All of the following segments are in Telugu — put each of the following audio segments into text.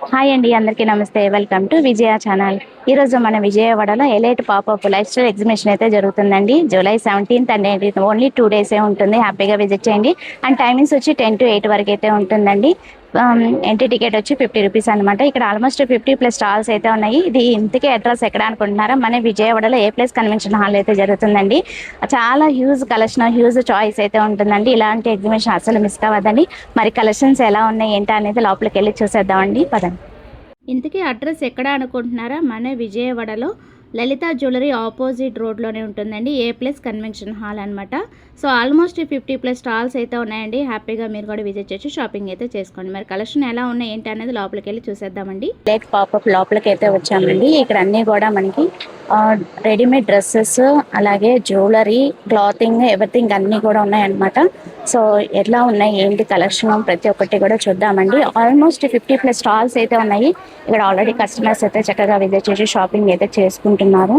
హాయ్ అండి, అందరికీ నమస్తే. Welcome to Vijaya channel. ఈరోజు మన విజయవాడలో elite popup life style exhibition అయితే జరుగుతుందండి. July 17th and 18th only 2 days ఉంటుంది. హ్యాపీగా విజిట్ చేయండి. అండ్ టైమింగ్స్ వచ్చి 10 to 8 వరకు అయితే ఉంటుందండి. ఎంట్రీ టికెట్ వచ్చి 50 రూపీస్ అనమాట. ఇక్కడ ఆల్మోస్ట్ 50+ స్టాల్స్ అయితే ఉన్నాయి. ఇది ఇంతకీ అడ్రస్ ఎక్కడ అనుకుంటున్నారా? మన విజయవాడలో ఏ ప్లేస్ కన్వెన్షన్ హాల్ అయితే జరుగుతుందండి. చాలా హ్యూజ్ కలెక్షన్, హ్యూజ్ చాయిస్ అయితే ఉంటుందండి. ఇలాంటి ఎగ్జిబిషన్ అసలు మిస్ కావద్దండి. మరి కలెక్షన్స్ ఎలా ఉన్నాయి ఏంటి అనేది లోపలికి వెళ్ళి చూసేద్దామండి. పదండి. ఇంతకీ అడ్రస్ ఎక్కడ అనుకుంటున్నారా? మన విజయవాడలో లలిత జ్యువెలరీ ఆపోజిట్ రోడ్లోనే ఉంటుందండి. ఏ ప్లస్ కన్వెన్షన్ హాల్ అనమాట. సో ఆల్మోస్ట్ 50+ స్టాల్స్ అయితే ఉన్నాయండి. హ్యాపీగా మీరు కూడా విజిట్ చేసి షాపింగ్ అయితే చేసుకోండి. మరి కలెక్షన్ ఎలా ఉన్నాయి ఏంటి అనేది లోపలికి వెళ్ళి చూసేద్దామండి. లేట్ పాపప్ లోపలికి అయితే వచ్చామండి. ఇక్కడ అన్నీ కూడా మనకి రెడీమేడ్ డ్రెస్సెస్, అలాగే జ్యువెలరీ, క్లాతింగ్, ఎవ్రీథింగ్ అన్నీ కూడా ఉన్నాయన్నమాట. సో ఎట్లా ఉన్నాయి ఏంటి కలెక్షన్ ప్రతి ఒక్కటి కూడా చూద్దామండి. ఆల్మోస్ట్ 50+ స్టాల్స్ అయితే ఉన్నాయి. ఇక్కడ ఆల్రెడీ కస్టమర్స్ అయితే చక్కగా విజిట్ చేసి షాపింగ్ అయితే చేసుకుంటున్నారు.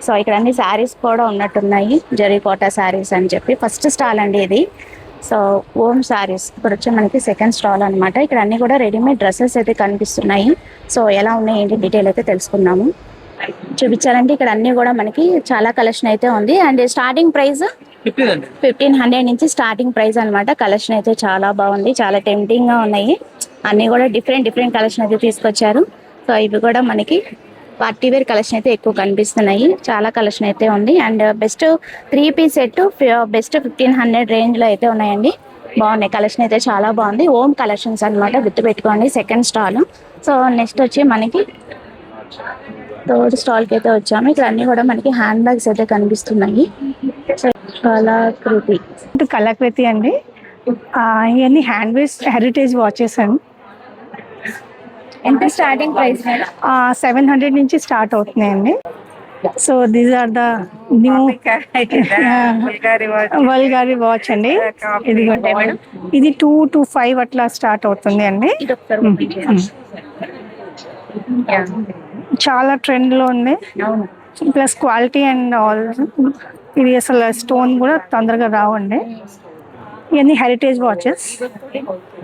సో ఇక్కడ అన్ని శారీస్ కూడా ఉన్నట్టున్నాయి. జరీకోటా శారీస్ అని చెప్పి ఫస్ట్ స్టాల్ అండి ఇది. సో ఓమ్ శారీస్ ఇప్పుడు వచ్చి మనకి సెకండ్ స్టాల్ అనమాట. ఇక్కడ అన్ని కూడా రెడీమేడ్ డ్రెస్సెస్ అయితే కనిపిస్తున్నాయి. సో ఎలా ఉన్నాయి ఏంటి డీటెయిల్ అయితే తెలుసుకుందాము. చూపించాలంటే ఇక్కడ అన్ని కూడా మనకి చాలా కలెక్షన్ అయితే ఉంది. అండ్ స్టార్టింగ్ ప్రైస్ 1500 నుంచి స్టార్టింగ్ ప్రైస్ అనమాట. కలెక్షన్ అయితే చాలా బాగుంది, చాలా టెంప్టింగ్ గా ఉన్నాయి. అన్ని కూడా డిఫరెంట్ కలెక్షన్ అయితే తీసుకొచ్చారు. సో ఇవి కూడా మనకి పార్టీ వేర్ కలెక్షన్ అయితే ఎక్కువ కనిపిస్తున్నాయి. చాలా కలెక్షన్ అయితే ఉంది. And best 3-piece set best 1500 range లో అయితే ఉన్నాయండి. బాగున్నాయి, కలెక్షన్ అయితే చాలా బాగుంది. ఓమ్ కలెక్షన్స్ అనమాట, గుర్తుపెట్టుకోండి. Second stall. సో నెక్స్ట్ వచ్చి మనకి థర్డ్ స్టాల్కి అయితే వచ్చాము. ఇక్కడ అన్ని కూడా మనకి హ్యాండ్ బ్యాగ్స్ అయితే కనిపిస్తున్నాయి. సో కళాకృతి అండి. ఇవన్నీ హ్యాండ్ బ్యాగ్స్, హెరిటేజ్ వాచెస్ అండి. ఎంత స్టార్టింగ్ ప్రైస్? 700 నుంచి స్టార్ట్ అవుతున్నాయండి. So these are the new Bulgari watch అండి. ఇది 2 to 5 అట్లా స్టార్ట్ అవుతుంది అండి. చాలా ట్రెండ్ లో ఉంది. Plus quality and all. ఇది అసలు స్టోన్ కూడా తొందరగా రావండి. ఇవన్నీ హెరిటేజ్ వాచెస్.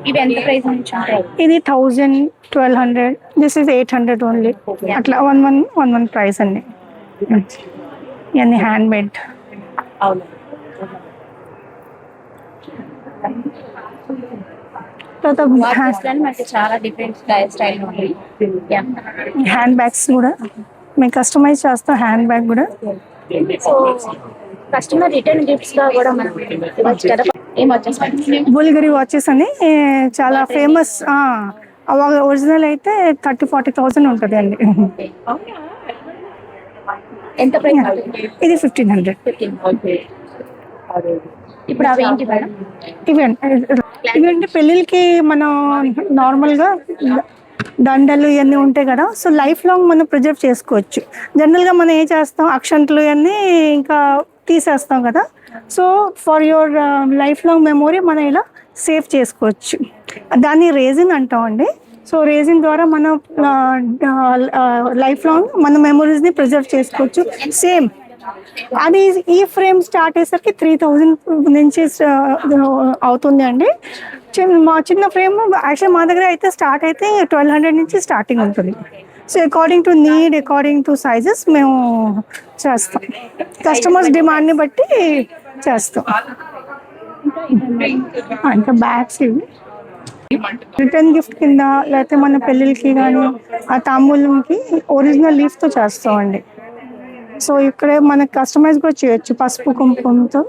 ఇవి ఎంత ప్రైస్ నుంచి ఉంటాయి? ఇది 1000, 1200. This is 800 only. అట్లా 1 ప్రైస్ అండి. ఇవన్నీ హ్యాండ్ మేడ్. చాలా డిఫరెంట్ స్టైల్ ఉన్నాయి. హ్యాండ్ బ్యాగ్స్ కూడా మేము కస్టమైజ్ చేస్తాం. హ్యాండ్ బ్యాగ్ కూడా కస్టమర్ రిటర్న్ గిఫ్ట్స్ గా కూడా మనం ఇవ్వచ్చు కదా. బుల్గరి వాచెస్ అని చాలా ఫేమస్. ఒరిజినల్ అయితే 30,000-40,000 ఉంటుంది అండి. ఎంత ప్రైస్? ఇది 1500. ఇప్పుడు అవి ఏంటి మేడం? ఇవంటే పెళ్ళిళ్ళకి మనం నార్మల్గా దండలు ఇవన్నీ ఉంటాయి కదా. సో లైఫ్ లాంగ్ మనం ప్రిజర్వ్ చేసుకోవచ్చు. జనరల్గా మనం ఏం చేస్తాం, అక్షంతలు ఇవన్నీ ఇంకా తీసేస్తాం కదా. So for your life long memory మనం ఇలా సేవ్ చేసుకోవచ్చు. దాన్ని రేజిన్ అంటాం అండి. సో రేజిన్ ద్వారా మనం లైఫ్ లాంగ్ మన మెమొరీస్ని ప్రిజర్వ్ చేసుకోవచ్చు. సేమ్ అది ఈ ఫ్రేమ్ స్టార్ట్ అయ్యేసరికి 3000 నుంచి అవుతుంది అండి. మా చిన్న ఫ్రేమ్ యాక్చువల్లీ మా దగ్గర అయితే స్టార్ట్ అయితే 1200 నుంచి స్టార్టింగ్ ఉంటుంది. So according to need, according to sizes మేము చేస్తాం. కస్టమర్స్ డిమాండ్ని బట్టి చేస్తాం. ఇంకా బ్యాగ్స్ ఇవి రిటర్న్ గిఫ్ట్ కింద, లేకపోతే మన పెళ్ళిళ్ళకి కానీ ఆ తాంబూలంకి ఒరిజినల్ లీఫ్తో చేస్తామండి. సో ఇక్కడే మనకి కస్టమైజ్ కూడా చేయొచ్చు. పసుపు కుంకుమతో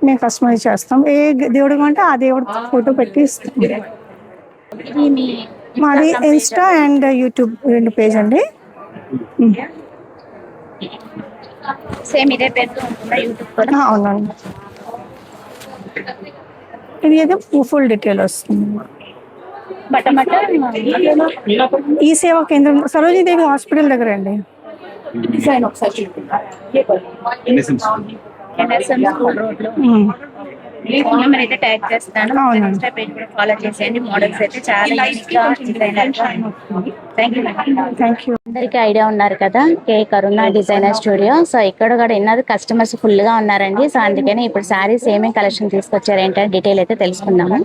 మేము కస్టమైజ్ చేస్తాం. ఏ దేవుడు కంటే ఆ దేవుడు ఫోటో పెట్టి ఇస్తాం. మాది ఇన్స్టా అండ్ యూట్యూబ్ 2 పేజ్ అండి. సేమ్ ఇదే పేరుతో ఉంటుందా యూట్యూబ్ కూడా? అవునండి. ఇది అయితే ఫుల్ డీటెయిల్ వస్తుంది. ఈ సేవా కేంద్రం సరోజిదేవి హాస్పిటల్ దగ్గర అండి. ట్యాగ్ చేస్తాను. ఫాలో చేసేయండి. మోడల్స్ అయితే చాలా థ్యాంక్ యూ. అందరికీ ఐడియా ఉన్నారు కదా, కే కరుణ డిజైనర్ స్టూడియో. సో ఇక్కడ కూడా ఇన్నది కస్టమర్స్ ఫుల్ గా ఉన్నారండి. సో అందుకని ఇప్పుడు శారీస్ ఏమేమి కలెక్షన్ తీసుకొచ్చారు ఏంటంటే డీటెయిల్ అయితే తెలుసుకుందాము.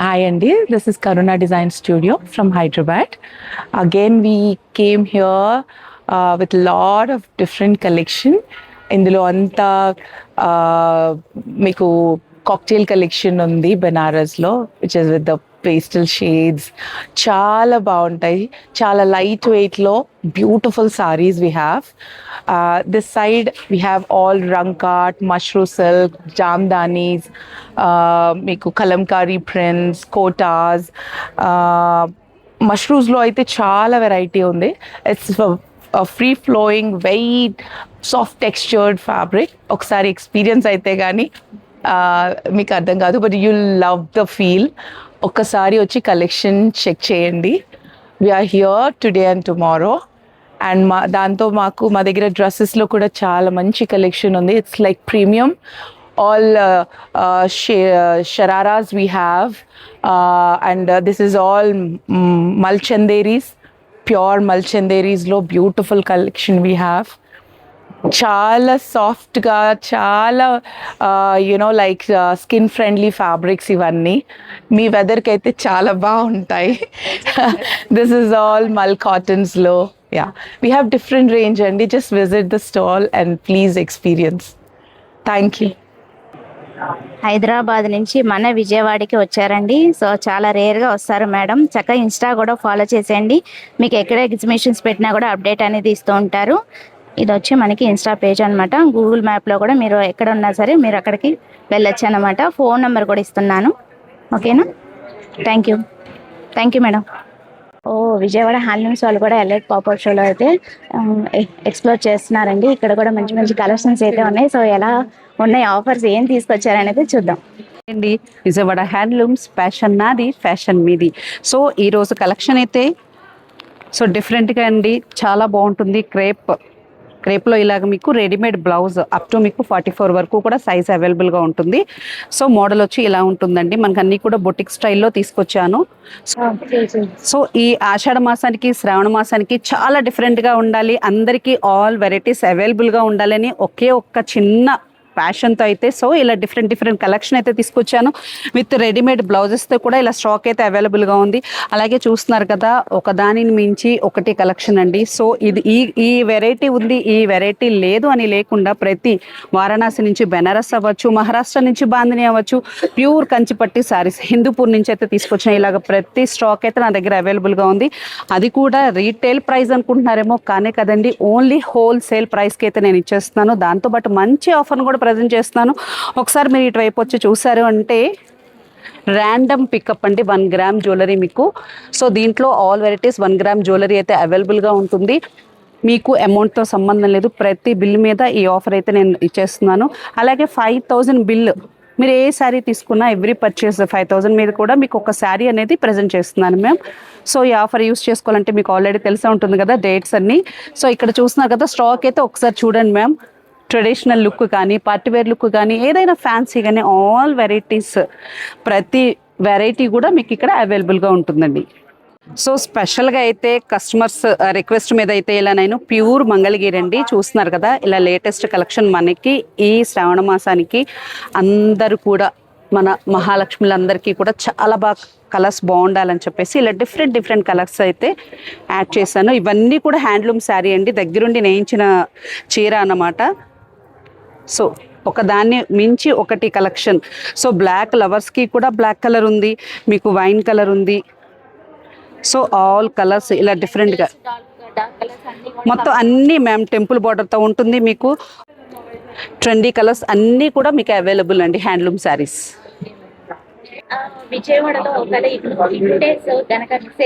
Hi Andy, this is Karuna Design Studio from Hyderabad. Again, we came here with a lot of different collection. ఇందులో అంతా మీకు కాక్టైల్ కలెక్షన్ ఉంది బెనారస్లో, which is with the pastel shades. చాలా బాగుంటాయి, చాలా లైట్ వెయిట్లో beautiful saris we have. This side we have all rangkat, mashru silk, jamdanis, మీకు కలంకారీ ప్రింట్స్, కోటాస్. మష్రూస్లో అయితే చాలా వెరైటీ ఉంది. It's free flowing, weight, soft textured fabric. ఒకసారి ఎక్స్పీరియన్స్ అయితే కానీ మీకు అర్థం కాదు, but you love the feel. ఒక్కసారి వచ్చి కలెక్షన్ చెక్ చేయండి. We're here today and tomorrow. And దాంతో మా దగ్గర డ్రెస్సెస్లో కూడా చాలా మంచి కలెక్షన్ ఉంది. It's like premium. All shararas we have, and this is all malchanderis, pure malchanderis lo beautiful collection we have. చాలా సాఫ్ట్గా, చాలా లైక్ స్కిన్ ఫ్రెండ్లీ ఫ్యాబ్రిక్స్ ఇవన్నీ. మీ వెదర్కి అయితే చాలా బాగుంటాయి. దిస్ ఈజ్ ఆల్ మల్ కాటన్స్లో. Yeah, we have different range అండి. Just visit the stall and please experience. Thank you. Hyderabad నుంచి మన విజయవాడకి వచ్చారండి. సో చాలా రేర్గా వస్తారు మేడం. చక్కగా ఇన్స్టా కూడా ఫాలో చేసేయండి. మీకు ఎక్కడ ఎగ్జిబిషన్స్ పెట్టినా కూడా అప్డేట్ అనేది ఇస్తూ ఉంటారు. ఇది వచ్చి మనకి ఇన్స్టా పేజ్ అనమాట. గూగుల్ మ్యాప్లో కూడా మీరు ఎక్కడ ఉన్నా సరే మీరు అక్కడికి వెళ్ళొచ్చు అనమాట. ఫోన్ నెంబర్ కూడా ఇస్తున్నాను. ఓకేనా? Thank you madam. Vijayawada handlooms వాళ్ళు కూడా ఎలైట్ పాపప్ షోలో అయితే ఎక్స్ప్లోర్ చేస్తున్నారండి. ఇక్కడ కూడా మంచి మంచి కలెక్షన్స్ అయితే ఉన్నాయి. సో ఎలా ఉన్నాయి, ఆఫర్స్ ఏం తీసుకొచ్చారనేది చూద్దాం అండి. విజయవాడ హ్యాండ్లూమ్స్, ప్యాషన్ నాది, ఫ్యాషన్ మీది. సో ఈరోజు కలెక్షన్ అయితే డిఫరెంట్గా అండి, చాలా బాగుంటుంది. క్రేప్లో ఇలాగ మీకు రెడీమేడ్ బ్లౌజ్ అప్ టు మీకు 44 వరకు కూడా సైజ్ అవైలబుల్గా ఉంటుంది. సో మోడల్ వచ్చి ఇలా ఉంటుందండి. మనకు అన్నీ కూడా బొటిక్ స్టైల్లో తీసుకొచ్చాను. సో ఈ ఆషాఢ మాసానికి, శ్రావణ మాసానికి చాలా డిఫరెంట్గా ఉండాలి, అందరికీ ఆల్ వెరైటీస్ అవైలబుల్గా ఉండాలని ఒకే ఒక్క చిన్న ప్యాషన్తో అయితే ఇలా డిఫరెంట్ కలెక్షన్ అయితే తీసుకొచ్చాను. విత్ రెడీమేడ్ బ్లౌజెస్తో కూడా ఇలా స్టాక్ అయితే అవైలబుల్గా ఉంది. అలాగే చూస్తున్నారు కదా, ఒకదానిని మించి ఒకటి కలెక్షన్ అండి. సో ఇది ఈ వెరైటీ ఉంది, ఈ వెరైటీ లేదు అని లేకుండా ప్రతి వారణాసి నుంచి బెనారస్ అవ్వచ్చు, మహారాష్ట్ర నుంచి బాందిని అవ్వచ్చు, ప్యూర్ కంచిపట్టి శారీస్ హిందూపూర్ నుంచి అయితే తీసుకొచ్చిన ఇలాగ ప్రతి స్టాక్ అయితే నా దగ్గర అవైలబుల్గా ఉంది. అది కూడా రీటైల్ ప్రైస్ అనుకుంటున్నారేమో, కానీ కదండి, ఓన్లీ హోల్సేల్ ప్రైస్కి అయితే నేను ఇచ్చేస్తున్నాను. దాంతోపాటు మంచి ఆఫర్ను కూడా ప్రజెంట్ చేస్తున్నాను. ఒకసారి మీరు ఇటువైపు వచ్చి చూసారు అంటే ర్యాండమ్ పికప్ అండి, 1 గ్రామ్ జ్యువెలరీ మీకు. సో దీంట్లో ఆల్ వెరైటీస్ 1 గ్రామ్ జ్యువెలరీ అయితే అవైలబుల్గా ఉంటుంది. మీకు అమౌంట్తో సంబంధం లేదు, ప్రతి బిల్ మీద ఈ ఆఫర్ అయితే నేను ఇచ్చేస్తున్నాను. అలాగే 5000 బిల్ మీరు ఏ శారీ తీసుకున్నా ఎవ్రీ పర్చేస్ 5000 మీద కూడా మీకు ఒక శారీ అనేది ప్రజెంట్ చేస్తున్నాను మ్యామ్. సో ఈ ఆఫర్ యూస్ చేసుకోవాలంటే మీకు ఆల్రెడీ తెలిసే ఉంటుంది కదా డేట్స్ అన్నీ. సో ఇక్కడ చూస్తున్నారు కదా, స్టాక్ అయితే ఒకసారి చూడండి మ్యామ్. ట్రెడిషనల్ లుక్ కానీ, పార్టీవేర్ లుక్ కానీ, ఏదైనా ఫ్యాన్సీ కానీ ఆల్ వెరైటీస్, ప్రతి వెరైటీ కూడా మీకు ఇక్కడ అవైలబుల్గా ఉంటుందండి. సో స్పెషల్గా అయితే కస్టమర్స్ రిక్వెస్ట్ మీద అయితే ఇలా నేను ప్యూర్ మంగళగిరి అండి, చూస్తున్నారు కదా, ఇలా లేటెస్ట్ కలెక్షన్ మనకి ఈ శ్రావణ మాసానికి అందరూ కూడా మన మహాలక్ష్ములందరికీ కూడా చాలా బాగా కలర్స్ బాగుండాలని చెప్పేసి ఇలా డిఫరెంట్ కలర్స్ అయితే యాడ్ చేశాను. ఇవన్నీ కూడా హ్యాండ్లూమ్ శారీ అండి, దగ్గరుండి నేయించిన చీర అన్నమాట. సో ఒకదాన్ని మించి ఒకటి కలెక్షన్. సో బ్లాక్ లవర్స్కి కూడా బ్లాక్ కలర్ ఉంది, మీకు వైన్ కలర్ ఉంది. సో ఆల్ కలర్స్ ఇలా డిఫరెంట్గా మొత్తం అన్నీ మ్యామ్ టెంపుల్ బార్డర్తో ఉంటుంది. మీకు ట్రెండీ కలర్స్ అన్నీ కూడా మీకు అవైలబుల్ అండి హ్యాండ్లూమ్ శారీస్. విజయవాడలో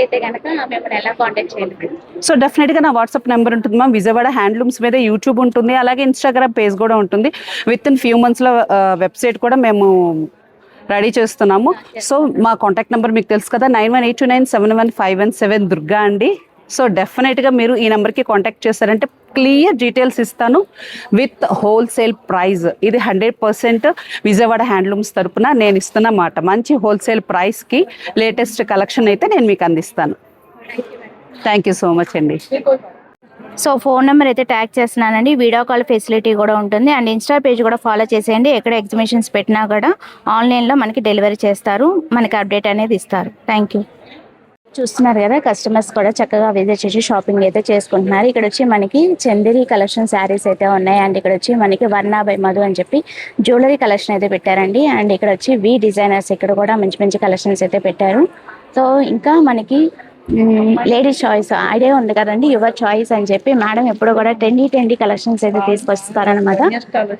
అయితే కనుక మిమ్మల్ని ఎలా కాంటాక్ట్ చేయాలి? సో డెఫినెట్గా నా వాట్సాప్ నెంబర్ ఉంటుంది మ్యామ్. విజయవాడ హ్యాండ్లూమ్స్ మీద యూట్యూబ్ ఉంటుంది, అలాగే ఇన్స్టాగ్రామ్ పేజ్ కూడా ఉంటుంది. విత్ ఇన్ ఫ్యూ మంత్స్లో వెబ్సైట్ కూడా మేము రెడీ చేస్తున్నాము. సో మా కాంటాక్ట్ నెంబర్ మీకు తెలుసు కదా, 9182971517 దుర్గా అండి. సో డెఫినెట్గా మీరు ఈ నెంబర్కి కాంటాక్ట్ చేస్తారంటే క్లియర్ డీటెయిల్స్ ఇస్తాను విత్ హోల్సేల్ ప్రైస్. ఇది 100% విజయవాడ హ్యాండ్లూమ్స్ తరపున నేను ఇస్తున్నమాట. మంచి హోల్సేల్ ప్రైస్కి లేటెస్ట్ కలెక్షన్ అయితే నేను మీకు అందిస్తాను. థ్యాంక్ యూ సో మచ్ అండి. సో ఫోన్ నెంబర్ అయితే ట్యాగ్ చేస్తున్నానండి. వీడియో కాల్ ఫెసిలిటీ కూడా ఉంటుంది అండ్ ఇన్స్టా పేజ్ కూడా ఫాలో చేసేయండి. ఎక్కడ ఎగ్జిబిషన్స్ పెట్టినా కూడా ఆన్లైన్లో మనకి డెలివరీ చేస్తారు, మనకి అప్డేట్ అనేది ఇస్తారు. Thank you. చూస్తున్నారు కదా, కస్టమర్స్ కూడా చక్కగా విజిట్ చేసి షాపింగ్ అయితే చేసుకుంటున్నారు. ఇక్కడ వచ్చి మనకి చందేరి కలెక్షన్ శారీస్ అయితే ఉన్నాయి అండ్ ఇక్కడ వచ్చి మనకి వర్ణ బై మధు అని చెప్పి జ్యువెలరీ కలెక్షన్ అయితే పెట్టారండి. అండ్ ఇక్కడ వచ్చి వి డిజైనర్స్ ఇక్కడ కూడా మంచి మంచి కలెక్షన్స్ అయితే పెట్టారు. సో ఇంకా మనకి లేడీస్ చాయిస్ ఐడియా ఉంది కదండి, యువర్ చాయిస్ అని చెప్పి మేడం ఎప్పుడు కూడా ట్రెండీ కలెక్షన్స్ అయితే తీసుకొస్తారనమాట.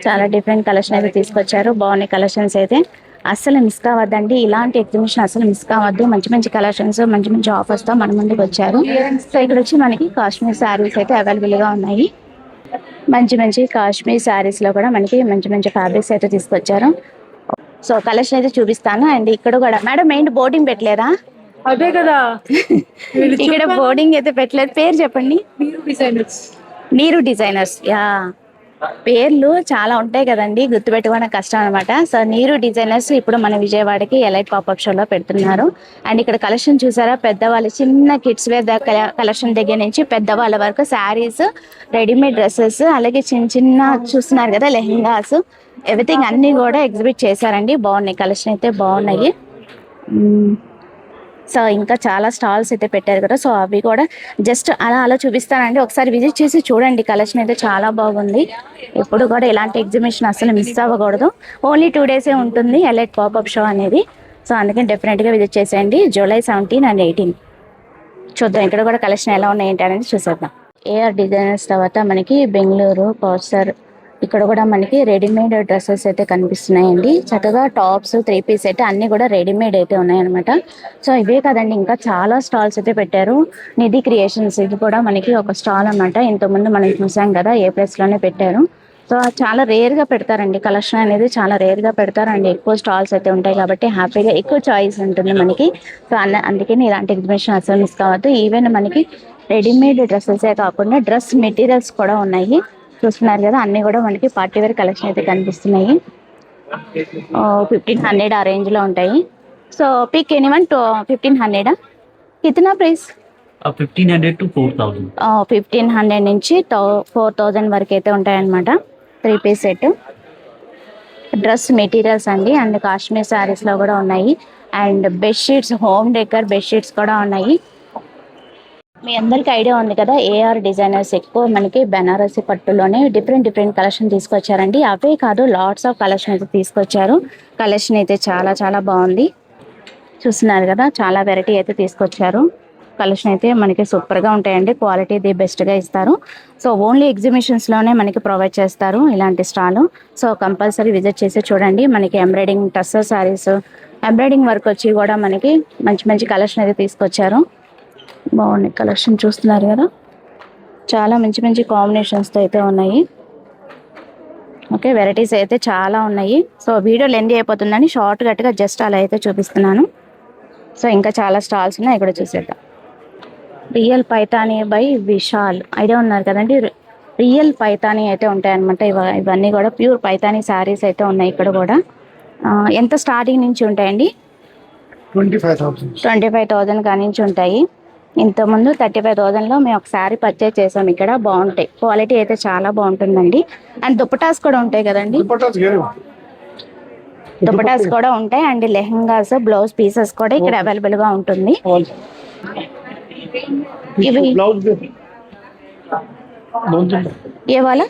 చాలా డిఫరెంట్ కలెక్షన్ అయితే తీసుకొచ్చారు. బాగున్నాయి కలెక్షన్స్ అయితే, అస్సలు మిస్ కావద్దండి. ఇలాంటి ఎగ్జిబిషన్ అసలు మిస్ కావద్దు. మంచి మంచి కలెక్షన్స్, మంచి మంచి ఆఫర్స్తో మన ముందుకు వచ్చారు. సో ఇక్కడ వచ్చి మనకి కాశ్మీర్ శారీస్ అయితే అవైలబుల్గా ఉన్నాయి. మంచి మంచి కాశ్మీర్ శారీస్లో కూడా మనకి మంచి మంచి ఫ్యాబ్రిక్స్ అయితే తీసుకొచ్చారు. సో కలెక్షన్ అయితే చూపిస్తాను. అండ్ ఇక్కడ కూడా మేడం ఏంటి బోర్డింగ్ పెట్టలేదా? అదే కదా, ఇక్కడ బోర్డింగ్ అయితే పెట్టలేదు. పేరు చెప్పండి. నీరు డిజైనర్స్. యా, పేర్లు చాలా ఉంటాయి కదండి, గుర్తుపెట్టుకోవడం కష్టం అనమాట. సో నీరు డిజైనర్స్ ఇప్పుడు మన విజయవాడకి ఎలైట్ పాపప్ షోలో పెడుతున్నారు. అండ్ ఇక్కడ కలెక్షన్ చూసారా, పెద్దవాళ్ళు చిన్న కిడ్స్ వేర్ కలెక్షన్ దగ్గర నుంచి పెద్దవాళ్ళ వరకు శారీస్, రెడీమేడ్ డ్రెస్సెస్, అలాగే చిన్న చిన్న చూస్తున్నారు కదా లెహెంగాస్, ఎవ్రీథింగ్ అన్నీ కూడా ఎగ్జిబిట్ చేశారండి. బాగున్నాయి కలెక్షన్ అయితే బాగున్నాయి. సో ఇంకా చాలా స్టాల్స్ అయితే పెట్టారు కదా, సో అవి కూడా జస్ట్ అలా చూపిస్తానండి. ఒకసారి విజిట్ చేసి చూడండి, కలెక్షన్ అయితే చాలా బాగుంది. ఎప్పుడు కూడా ఇలాంటి ఎగ్జిబిషన్ అసలు మిస్ అవ్వకూడదు. ఓన్లీ 2 డేసే ఉంటుంది ఎలైట్ పాపప్ షో అనేది. సో అందుకని డెఫినెట్గా విజిట్ చేసేయండి. జూలై 17 and 18 చూద్దాం ఇక్కడ కూడా కలెక్షన్ ఎలా ఉన్నాయి ఏంటి అనేది చూసేద్దాం. ఏఆర్ డిజైనర్స్ తర్వాత మనకి బెంగళూరు పౌసర్ ఇక్కడ కూడా మనకి రెడీమేడ్ డ్రెస్సెస్ అయితే కనిపిస్తున్నాయండి. చక్కగా టాప్స్, 3 పీస్ అయితే అన్ని కూడా రెడీమేడ్ అయితే ఉన్నాయన్నమాట. సో ఇవే కదండి, ఇంకా చాలా స్టాల్స్ అయితే పెట్టారు. నిధి క్రియేషన్స్ ఇది కూడా మనకి ఒక స్టాల్ అన్నమాట. ఇంతకుముందు మనం చూసాం కదా, ఏ ప్లేస్లోనే పెట్టారు. సో చాలా రేర్గా పెడతారండి, కలెక్షన్ అనేది చాలా రేర్గా పెడతారు అండ్ ఎక్కువ స్టాల్స్ అయితే ఉంటాయి కాబట్టి హ్యాపీగా ఎక్కువ చాయిస్ ఉంటుంది మనకి. సో అందుకని ఇలాంటి ఎగ్జిబిషన్ అసలు మిస్ కావద్దు. ఈవెన్ మనకి రెడీమేడ్ డ్రెస్సెసే కాకుండా డ్రెస్ మెటీరియల్స్ కూడా ఉన్నాయి. చూస్తున్నారు కదా, అన్ని కూడా మనకి పార్టీ వేర్ కలెక్షన్ అయితే కనిపిస్తున్నాయి. 1500 ఆ రేంజ్ లో ఉంటాయి. సో పిక్ ఎనీవన్ 1500 కిतना ప్రైస్? 1500 to 4000. 1500 నుంచి 4000 వరకు అయితే ఉంటాయన్నమాట. 3 పీస్ సెట్ డ్రెస్ మెటీరియల్స్ అండి. అండ్ కాశ్మీర్ శారీస్ లో కూడా ఉన్నాయి. And bedsheets, home decor bedsheets కూడా ఉన్నాయి. మీ అందరికి ఐడియా ఉంది కదా, ఏఆర్ డిజైనర్స్ ఎక్కువ మనకి బెనారసి పట్టులోనే డిఫరెంట్ కలెక్షన్ తీసుకొచ్చారండి. అవే కాదు, లాట్స్ ఆఫ్ కలెక్షన్ అయితే తీసుకొచ్చారు. కలెక్షన్ అయితే చాలా బాగుంది. చూస్తున్నారు కదా, చాలా వెరైటీ అయితే తీసుకొచ్చారు. కలెక్షన్ అయితే మనకి సూపర్గా ఉంటాయండి. క్వాలిటీ ది బెస్ట్గా ఇస్తారు. సో ఓన్లీ ఎగ్జిబిషన్స్లోనే మనకి ప్రొవైడ్ చేస్తారు ఇలాంటి స్టాల్. సో కంపల్సరీ విజిట్ చేసి చూడండి. మనకి embroidering tussar saris, embroidering work వచ్చి కూడా మనకి మంచి కలెక్షన్ అయితే తీసుకొచ్చారు. బాగున్నాయి కలెక్షన్ చూస్తున్నారు కదా, చాలా మంచి కాంబినేషన్స్తో అయితే ఉన్నాయి. ఓకే, వెరైటీస్ అయితే చాలా ఉన్నాయి. సో వీడియో లెంత్ అయిపోతుందని షార్ట్ కట్గా జస్ట్ అలా అయితే చూపిస్తున్నాను. సో ఇంకా చాలా స్టాల్స్ ఉన్నాయి, ఇక్కడ చూసేద్దాం. Real Paithani by Vishal idea ఉన్నారు కదండి, రియల్ పైతానీ అయితే ఉంటాయన్నమాట. ఇవన్నీ కూడా ప్యూర్ పైతానీ శారీస్ అయితే ఉన్నాయి ఇక్కడ కూడా. ఎంత స్టార్టింగ్ నుంచి ఉంటాయండి? 25,000 కాడి నుంచి ఉంటాయి. ఇంతకుముందు 35,000లో మేము ఒక శారీ పర్చేజ్ చేసాం. ఇక్కడ బాగుంటాయి, క్వాలిటీ అయితే చాలా బాగుంటుందండి. అండ్ దుపటాస్ కూడా ఉంటాయి కదండి, దుపటాస్ కూడా ఉంటాయి. అండ్ లెహంగాస్, బ్లౌజ్ పీసెస్ కూడా ఇక్కడ అవైలబుల్ గా ఉంటుంది. ఇవి ఏ వాళ్ళ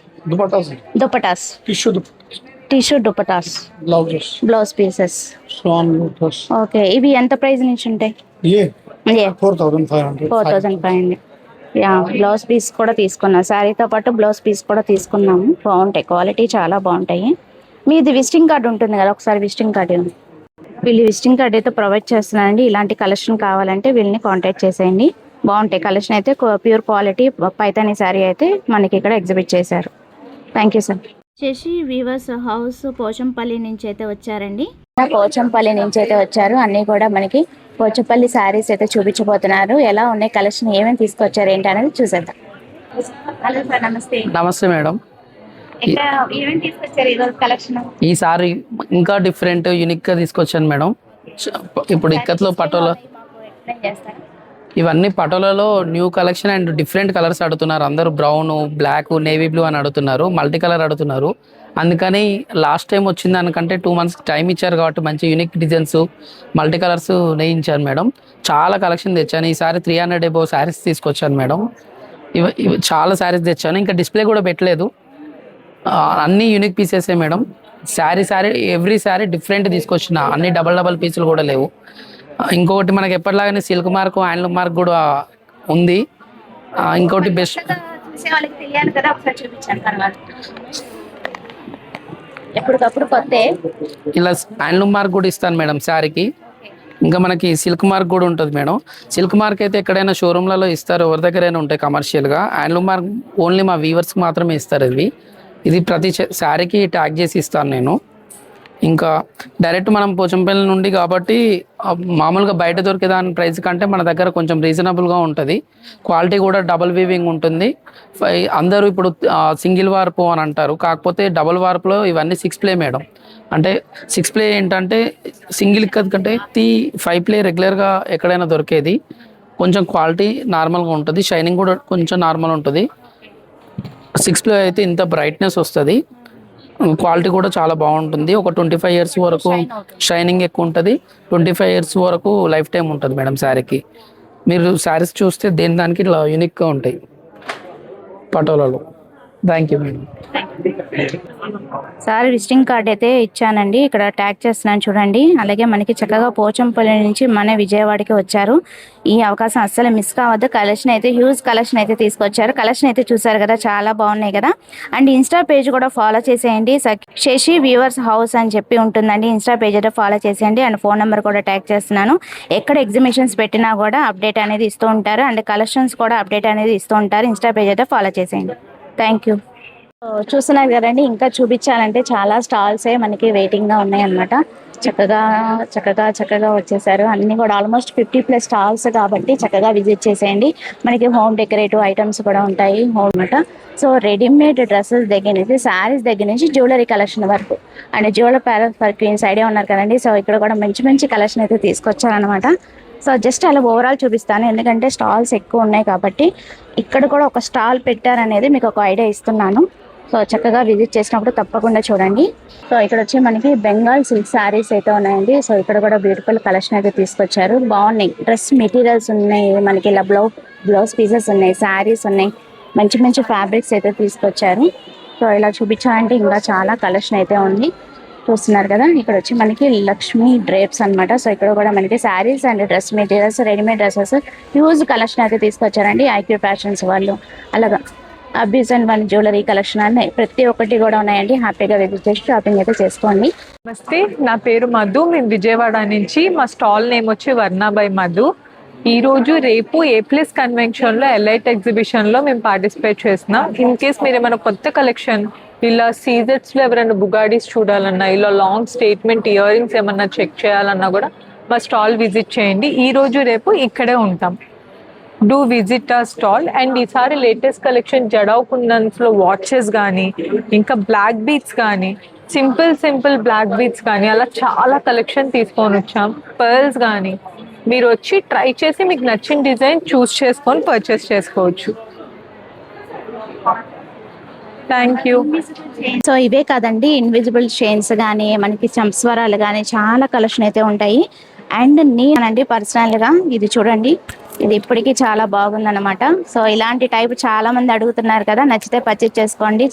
dupattas, tissue dupattas, blouse pieces. Okay, ఇవి ఎంత ప్రైస్ నుంచి ఉంటాయి? 4,500. యా, బ్లౌజ్ పీస్ కూడా తీసుకున్నాం. శారీతో పాటు బ్లౌజ్ పీస్ కూడా తీసుకున్నాము. బాగుంటాయి, క్వాలిటీ చాలా బాగుంటాయి. మీది విజిటింగ్ కార్డు ఉంటుంది కదా, ఒకసారి విజిటింగ్ కార్డు వీళ్ళు విజిటింగ్ కార్డు అయితే ప్రొవైడ్ చేస్తున్నారండి. ఇలాంటి కలెక్షన్ కావాలంటే వీళ్ళని కాంటాక్ట్ చేసేయండి. బాగుంటాయి కలెక్షన్ అయితే, ప్యూర్ క్వాలిటీ పైతానీ శారీ అయితే మనకి ఇక్కడ ఎగ్జిబిట్ చేశారు. Thank you sir. Shashi weavers house Pochampally నుంచి అయితే వచ్చారండి. పోచంపల్లి నుంచి అయితే వచ్చారు. అన్నీ కూడా మనకి పోచంపల్లి శారీస్ అయితే చూపించబోతున్నారు. ఎలా ఉన్నాయి కలెక్షన్, ఏమేమి తీసుకొచ్చారు ఏంటి అనేది చూసేద్దాం. హలో సార్, నమస్తే. నమస్తే మేడం. ఏమేమి తీసుకొచ్చారు ఈరోజు కలెక్షన్? ఈ సారీ ఇంకా డిఫరెంట్ యూనిక్ గా తీసుకొచ్చాను మేడం. ఇప్పుడు ఇక్కత్లో పటోలా ఇవన్నీ పటోలలో new collection and different colours అడుగుతున్నారు అందరూ. బ్రౌన్, బ్లాక్, నేవీ బ్లూ అని అడుగుతున్నారు, మల్టీ కలర్ అడుగుతున్నారు. అందుకని లాస్ట్ టైం వచ్చిన దానికంటే 2 months టైం ఇచ్చారు కాబట్టి మంచి యూనిక్ డిజైన్స్, మల్టీ కలర్స్ నేయించాను మేడం. చాలా కలెక్షన్ తెచ్చాను. ఈసారి 300 above శారీస్ తీసుకొచ్చాను మేడం. ఇవి చాలా శారీస్ తెచ్చాను. ఇంకా డిస్ప్లే కూడా పెట్టలేదు. అన్నీ యూనిక్ పీసెసే madam. Sari every sari different తీసుకొచ్చిన, అన్ని డబల్ పీసులు కూడా లేవు. ఇంకొకటి మనకి ఎప్పటిలాగానే సిల్క్ మార్క్, హ్యాండ్లూమ్ మార్క్ కూడా ఉంది. ఇంకోటి బెస్ట్ చూసే వాళ్ళకి తెలియాలి కదా, ఒకసారి చూపించాను తర్వాత. ఎప్పటికప్పుడు కొత్త ఇలా హ్యాండ్లూమ్ మార్క్ కూడా ఇస్తాను మేడం శారీకి. ఇంకా మనకి సిల్క్ మార్క్ కూడా ఉంటుంది మేడం. సిల్క్ మార్క్ అయితే ఎక్కడైనా షోరూమ్లలో ఇస్తారు, ఎవరి దగ్గరైనా ఉంటాయి కమర్షియల్గా. హ్యాండ్లూమ్ మార్క్ ఓన్లీ మా వీవర్స్కి మాత్రమే ఇస్తారు. ఇది ప్రతి శారీకి ట్యాగ్ చేసి ఇస్తాను నేను. ఇంకా డైరెక్ట్ మనం పోచంపల్లి నుండి కాబట్టి మామూలుగా బయట దొరికే దాని ప్రైస్ కంటే మన దగ్గర కొంచెం రీజనబుల్గా ఉంటుంది. క్వాలిటీ కూడా డబుల్ వీవింగ్ ఉంటుంది. అందరూ ఇప్పుడు సింగిల్ వార్పు అని అంటారు, కాకపోతే డబుల్ వార్పులో ఇవన్నీ 6 play మేడం. అంటే 6 play ఏంటంటే సింగిల్ కంటే 5 play రెగ్యులర్గా ఎక్కడైనా దొరికేది. కొంచెం క్వాలిటీ నార్మల్గా ఉంటుంది, షైనింగ్ కూడా కొంచెం నార్మల్ ఉంటుంది. 6 play అయితే ఇంత బ్రైట్నెస్ వస్తుంది, క్వాలిటీ కూడా చాలా బాగుంటుంది. ఒక 25 years వరకు షైనింగ్ ఎక్కువ ఉంటుంది. 25 years వరకు లైఫ్ టైం ఉంటుంది మేడం శారీకి. మీరు శారీస్ చూస్తే దానికి ఇట్లా యూనిక్గా ఉంటాయి పటోలలో. Thank you madam. Sorry visiting card అయితే ఇచ్చానండి, ఇక్కడ ట్యాగ్ చేస్తున్నాను చూడండి. అలాగే మనకి చక్కగా పోచంపల్లి నుంచి మన విజయవాడకి వచ్చారు. ఈ అవకాశం అస్సలు మిస్ కావద్దు. కలెక్షన్ అయితే హ్యూజ్ కలెక్షన్ అయితే తీసుకొచ్చారు. కలెక్షన్ అయితే చూసారు కదా, చాలా బాగున్నాయి కదా. అండ్ ఇన్స్టా పేజ్ కూడా ఫాలో చేసేయండి, శశి వ్యూవర్స్ హౌస్ అని చెప్పి ఉంటుందండి. ఇన్స్టా పేజ్ అయితే ఫాలో చేసేయండి. అండ్ ఫోన్ నెంబర్ కూడా ట్యాగ్ చేస్తున్నాను. ఎక్కడ ఎగ్జిబిషన్స్ పెట్టినా కూడా అప్డేట్ అనేది ఇస్తూ ఉంటారు, అండ్ కలెక్షన్స్ కూడా అప్డేట్ అనేది ఇస్తూ ఉంటారు. ఇన్స్టా పేజ్ అయితే ఫాలో చేసేయండి. Thank you. చూస్తున్నారు కదండి, ఇంకా చూపించాలంటే చాలా స్టాల్సే మనకి వెయిటింగ్గా ఉన్నాయి అన్నమాట. చక్కగా వచ్చేసారు. అన్నీ కూడా ఆల్మోస్ట్ 50+ స్టాల్స్ కాబట్టి చక్కగా విజిట్ చేసేయండి. మనకి హోమ్ డెకరేటివ్ ఐటమ్స్ కూడా ఉంటాయి హోమ్ అన్నమాట. సో రెడీమేడ్ డ్రెస్సెస్ దగ్గర నుంచి, శారీస్ దగ్గర నుంచి, జ్యువెలరీ కలెక్షన్ వరకు. And jewellery palace for queens idea ఉన్నారు కదండి. సో ఇక్కడ కూడా మంచి కలెక్షన్ అయితే తీసుకొచ్చారనమాట. సో జస్ట్ అలా ఓవరాల్ చూపిస్తాను, ఎందుకంటే స్టాల్స్ ఎక్కువ ఉన్నాయి కాబట్టి. ఇక్కడ కూడా ఒక స్టాల్ పెట్టారనేది మీకు ఒక ఐడియా ఇస్తున్నాను. సో చక్కగా విజిట్ చేసినప్పుడు తప్పకుండా చూడండి. సో ఇక్కడ వచ్చి మనకి బెంగాల్ సిల్క్ శారీస్ అయితే ఉన్నాయండి. సో ఇక్కడ కూడా బ్యూటిఫుల్ కలెక్షన్ అయితే తీసుకొచ్చారు, బాగున్నాయి. డ్రెస్ మెటీరియల్స్ ఉన్నాయి, మనకి ఇలా బ్లౌజ్ పీసెస్ ఉన్నాయి, శారీస్ ఉన్నాయి, మంచి ఫ్యాబ్రిక్స్ అయితే తీసుకొచ్చారు. సో ఇలా చూపించాలంటే ఇంకా చాలా కలెక్షన్ అయితే ఉంది. చూస్తున్నారు కదా, ఇక్కడ వచ్చి మనకి లక్ష్మీ డ్రేప్స్ అన్నమాట. సో ఇక్కడ కూడా మనకి saris and dress materials, readymade dresses huge collection అయితే తీసుకొచ్చారండి ఐక్యూ ఫ్యాషన్స్ వాళ్ళు. అలాగా అబ్బీస్ అండ్ వన్ జ్యువెలరీ కలెక్షన్ అన్నీ ప్రతి ఒక్కటి కూడా ఉన్నాయండి. హ్యాపీగా విజిట్ చేసి షాపింగ్ అయితే చేసుకోండి. నమస్తే, నా పేరు మధు. మేము విజయవాడ నుంచి. మా స్టాల్ నేమ్ వచ్చి వర్ణ బై మధు. ఈరోజు రేపు A+ కన్వెన్షన్లో ఎలైట్ ఎగ్జిబిషన్లో మేము పార్టిసిపేట్ చేస్తున్నాం. ఇన్ కేస్ మీరు ఏమైనా కొత్త కలెక్షన్ ఇలా సీజెట్స్లో ఎవరైనా బుగాడీస్ చూడాలన్నా, ఇలా లాంగ్ స్టేట్మెంట్ ఇయర్ రింగ్స్ ఏమన్నా చెక్ చేయాలన్నా కూడా మా స్టాల్ విజిట్ చేయండి. ఈరోజు రేపు ఇక్కడే ఉంటాం. డూ విజిట్ ఆ స్టాల్. అండ్ ఈసారి లేటెస్ట్ కలెక్షన్ జడావ్ కుందన్స్లో వాచెస్ కానీ, ఇంకా బ్లాక్ బీట్స్ కానీ, సింపుల్ బ్లాక్ బీట్స్ కానీ, అలా చాలా కలెక్షన్ తీసుకొని వచ్చాం. పర్ల్స్ కానీ మీరు వచ్చి ట్రై చేసి మీకు నచ్చిన డిజైన్ చూస్ చేసుకొని పర్చేస్ చేసుకోవచ్చు. Thank you. సో ఇవే కాదండి, ఇన్విజిబుల్ చైన్స్ కానీ, మనకి చంస్వరాలు కానీ చాలా కలెక్షన్ అయితే ఉంటాయి. అండ్ నేనండి పర్సనల్గా ఇది చూడండి, ఇది ఇప్పటికీ చాలా బాగుందన్నమాట. సో ఇలాంటి టైప్ చాలా మంది అడుగుతున్నారు కదా, నచ్చితే పర్చేస్ చేసుకోండి.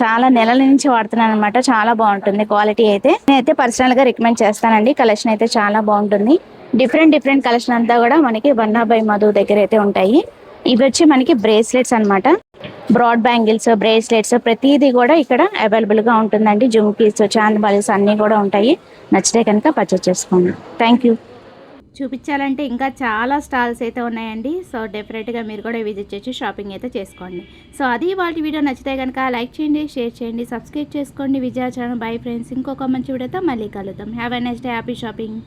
చాలా నెలల నుంచి వాడుతున్నాను అనమాట, చాలా బాగుంటుంది క్వాలిటీ అయితే. నేనైతే పర్సనల్గా రికమెండ్ చేస్తానండి. కలెక్షన్ అయితే చాలా బాగుంటుంది. డిఫరెంట్ కలెక్షన్ అంతా కూడా మనకి వర్ణ బై మధు దగ్గర అయితే ఉంటాయి. ఇవి వచ్చి మనకి బ్రేస్లెట్స్ అన్నమాట. బ్రాడ్ బ్యాంగిల్స్, బ్రేస్లెట్స్ ప్రతిదీ కూడా ఇక్కడ అవైలబుల్గా ఉంటుందండి. జుమ్కీస్, చాంద్ బాలీస్ అన్నీ కూడా ఉంటాయి. నచ్చితే కనుక పర్చేస్ చేసుకోండి. Thank you. చూపించాలంటే ఇంకా చాలా స్టాల్స్ అయితే ఉన్నాయండి. సో డెఫినెట్గా మీరు కూడా విజిట్ చేసి షాపింగ్ అయితే చేసుకోండి. సో అది వాటి వీడియో నచ్చితే కనుక లైక్ చేయండి, షేర్ చేయండి, సబ్స్క్రైబ్ చేసుకోండి విజయ ఛానల్. బై ఫ్రెండ్స్, ఇంకొక మంచి వీడియోతో మళ్ళీ కలుద్దాం. Have a nice day, happy shopping.